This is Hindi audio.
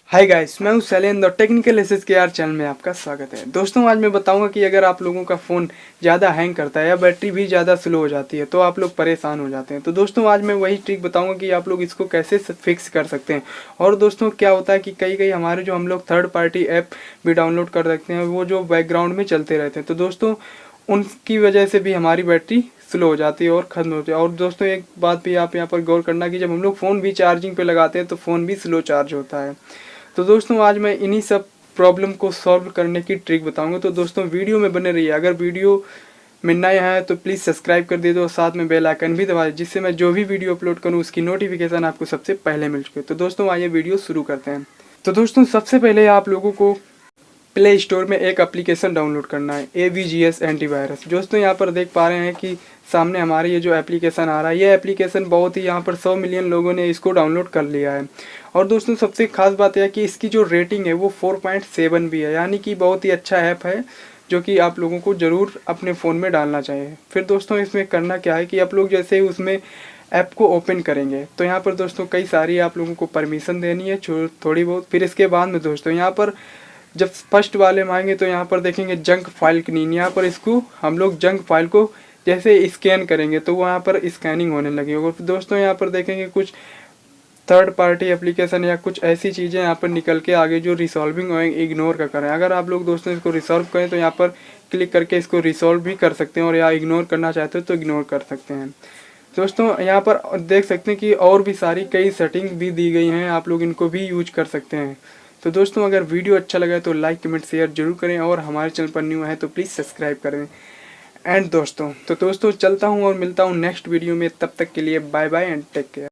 हाय गाइस, मैं हूं शैलेंद्र और टेक्निकल SSKR चैनल में आपका स्वागत है। दोस्तों आज मैं बताऊंगा कि अगर आप लोगों का फ़ोन ज़्यादा हैंग करता है या बैटरी भी ज़्यादा स्लो हो जाती है तो आप लोग परेशान हो जाते हैं। तो दोस्तों आज मैं वही ट्रिक बताऊंगा कि आप लोग इसको कैसे फिक्स कर सकते हैं। और दोस्तों क्या होता है कि कई हमारे जो हम लोग थर्ड पार्टी ऐप भी डाउनलोड कर रखते हैं वो जो बैकग्राउंड में चलते रहते हैं, तो दोस्तों उनकी वजह से भी हमारी बैटरी स्लो हो जाती है और ख़त्म होती है। और दोस्तों एक बात भी आप यहाँ पर गौर करना कि जब हम लोग फ़ोन भी चार्जिंग पे लगाते हैं तो फ़ोन भी स्लो चार्ज होता है। तो दोस्तों आज मैं इन्हीं सब प्रॉब्लम को सॉल्व करने की ट्रिक बताऊंगा। तो दोस्तों वीडियो में बने रहिए। अगर वीडियो में नए हैं तो प्लीज़ सब्सक्राइब कर दीजिए और साथ में बेल आइकन भी दबा दीजिए, जिससे मैं जो भी वीडियो अपलोड करूं उसकी नोटिफिकेशन आपको सबसे पहले मिल चुके। तो दोस्तों आइए वीडियो शुरू करते हैं। तो दोस्तों सबसे पहले आप लोगों को प्ले स्टोर में एक एप्लीकेशन डाउनलोड करना है, AVGS एंटीवायरस। दोस्तों यहाँ पर देख पा रहे हैं कि सामने हमारे ये जो एप्लीकेशन आ रहा है, ये एप्लीकेशन बहुत ही यहाँ पर 100 मिलियन लोगों ने इसको डाउनलोड कर लिया है। और दोस्तों सबसे खास बात यह है कि इसकी जो रेटिंग है वो 4.7 भी है, यानी कि बहुत ही अच्छा ऐप है जो कि आप लोगों को ज़रूर अपने फ़ोन में डालना चाहिए। फिर दोस्तों इसमें करना क्या है कि आप लोग जैसे ही उसमें ऐप को ओपन करेंगे तो यहाँ पर दोस्तों कई सारी आप लोगों को परमिशन देनी है थोड़ी बहुत। फिर इसके बाद में दोस्तों यहाँ पर जब फर्स्ट वाले में आएंगे तो यहाँ पर देखेंगे जंक फाइल क्लीन। यहाँ पर इसको हम लोग जंक फाइल को जैसे स्कैन करेंगे तो वहाँ पर स्कैनिंग होने लगी। और दोस्तों यहाँ पर देखेंगे कुछ थर्ड पार्टी एप्लीकेशन या कुछ ऐसी चीज़ें यहाँ पर निकल के आगे जो रिसॉल्विंग और इग्नोर का करें। अगर आप लोग दोस्तों इसको रिसॉल्व करें तो यहाँ पर क्लिक करके इसको रिसॉल्व भी कर सकते हैं, और या इग्नोर करना चाहते हो तो इग्नोर कर सकते हैं। दोस्तों यहाँ पर देख सकते हैं कि और भी सारी कई सेटिंग भी दी गई हैं, आप लोग इनको भी यूज कर सकते हैं। तो दोस्तों अगर वीडियो अच्छा लगा तो लाइक कमेंट शेयर जरूर करें, और हमारे चैनल पर न्यू है तो प्लीज़ सब्सक्राइब करें। एंड दोस्तों चलता हूँ और मिलता हूँ नेक्स्ट वीडियो में। तब तक के लिए bye bye and take care.